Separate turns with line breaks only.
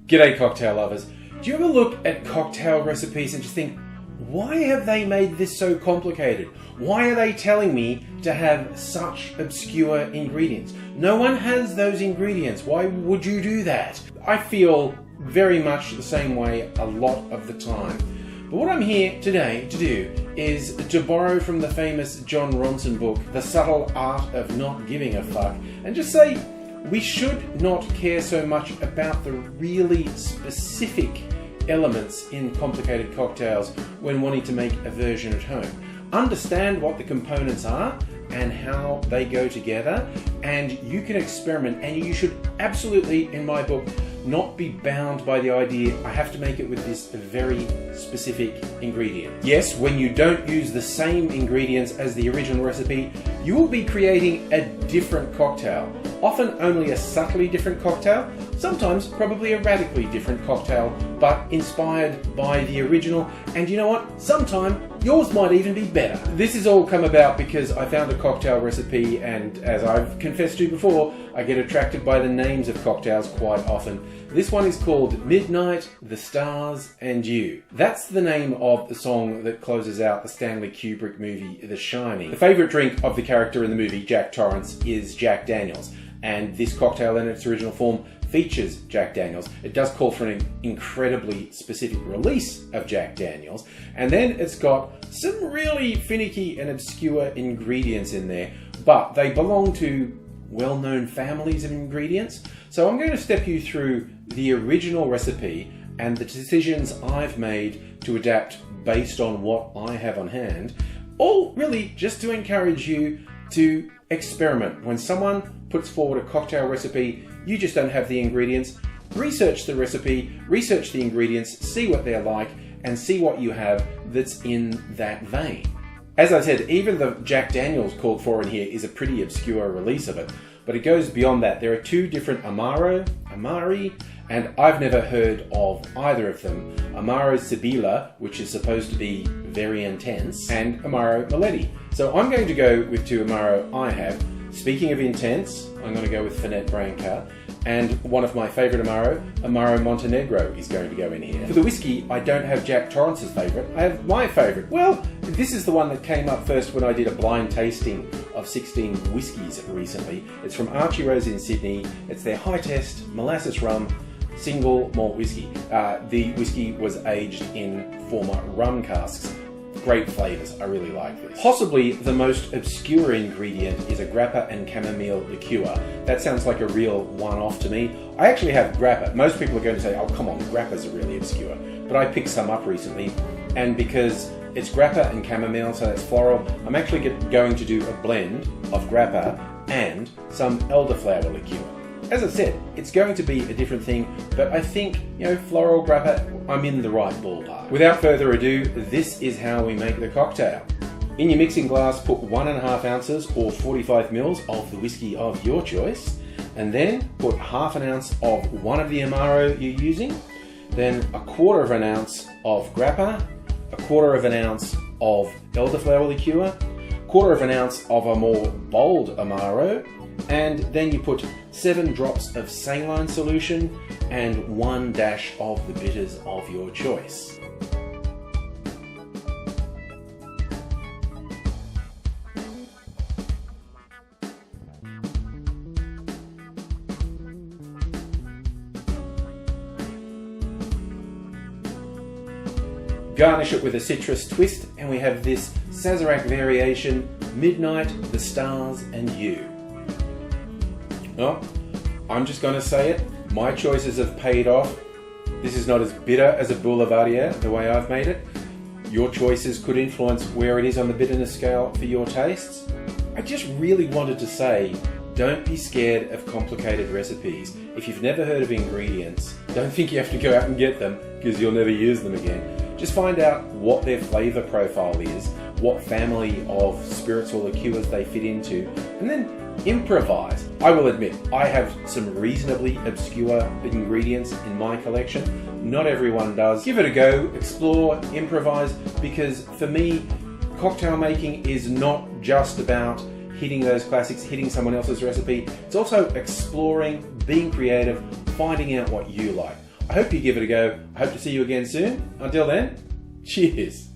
G'day cocktail lovers. Do you ever look at cocktail recipes and just think, why have they made this so complicated? Why are they telling me to have such obscure ingredients? No one has those ingredients. Why would you do that? I feel very much the same way a lot of the time. But what I'm here today to do is to borrow from the famous John Ronson book, The Subtle Art of Not Giving a Fuck, and just say we should not care so much about the really specific elements in complicated cocktails when wanting to make a version at home. Understand what the components are and how they go together, and you can experiment, and you should absolutely, in my book, not be bound by the idea I have to make it with this very specific ingredient. Yes, when you don't use the same ingredients as the original recipe, you will be creating a different cocktail. Often only a subtly different cocktail, sometimes probably a radically different cocktail, but inspired by the original. And you know what? Sometime yours might even be better. This has all come about because I found a cocktail recipe, and as I've confessed to before, I get attracted by the names of cocktails quite often. This one is called Midnight, the Stars and You. That's the name of the song that closes out the Stanley Kubrick movie The Shining. The favourite drink of the character in the movie, Jack Torrance, is Jack Daniels. And this cocktail in its original form features Jack Daniels. It does call for an incredibly specific release of Jack Daniels. And then it's got some really finicky and obscure ingredients in there, but they belong to well-known families of ingredients. So I'm going to step you through the original recipe and the decisions I've made to adapt based on what I have on hand, all really just to encourage you to experiment. When someone puts forward a cocktail recipe, you just don't have the ingredients. Research the recipe, research the ingredients, see what they're like, and see what you have that's in that vein. As I said, even the Jack Daniels called for in here is a pretty obscure release of it, but it goes beyond that. There are two different Amaro, and I've never heard of either of them. Amaro Sibilla, which is supposed to be very intense, and Amaro Meletti. So I'm going to go with two Amaro I have. Speaking of intense, I'm going to go with Fernet Branca, and one of my favourite Amaro Montenegro is going to go in here. For the whiskey, I don't have Jack Torrance's favourite, I have my favourite. Well, this is the one that came up first when I did a blind tasting of 16 whiskies recently. It's from Archie Rose in Sydney. It's their high test molasses rum single malt whiskey. The whiskey was aged in former rum casks. Great flavours, I really like this. Possibly the most obscure ingredient is a Grappa and Chamomile liqueur. That sounds like a real one-off to me. I actually have Grappa. Most people are going to say, oh come on, Grappas are really obscure. But I picked some up recently, and because it's Grappa and Chamomile, so that's floral, I'm actually going to do a blend of Grappa and some elderflower liqueur. As I said, it's going to be a different thing, but I think, floral Grappa, I'm in the right ballpark. Without further ado, this is how we make the cocktail. In your mixing glass, put 1.5 ounces or 45 mils of the whiskey of your choice, and then put half an ounce of one of the Amaro you're using, then 1/4 ounce of Grappa, 1/4 ounce of elderflower liqueur, 1/4 ounce of a more bold Amaro, and then you put 7 drops of saline solution and 1 dash of the bitters of your choice. Garnish it with a citrus twist, and we have this Sazerac variation, Midnight, the Stars and You. Well, I'm just going to say it, my choices have paid off. This is not as bitter as a Boulevardier, the way I've made it. Your choices could influence where it is on the bitterness scale for your tastes. I just really wanted to say, don't be scared of complicated recipes. If you've never heard of ingredients, don't think you have to go out and get them, because you'll never use them again. Just find out what their flavour profile is, what family of spirits or liqueurs they fit into, and then improvise. I will admit, I have some reasonably obscure ingredients in my collection. Not everyone does. Give it a go, explore, improvise, because for me, cocktail making is not just about hitting those classics, hitting someone else's recipe. It's also exploring, being creative, finding out what you like. I hope you give it a go. I hope to see you again soon. Until then, cheers.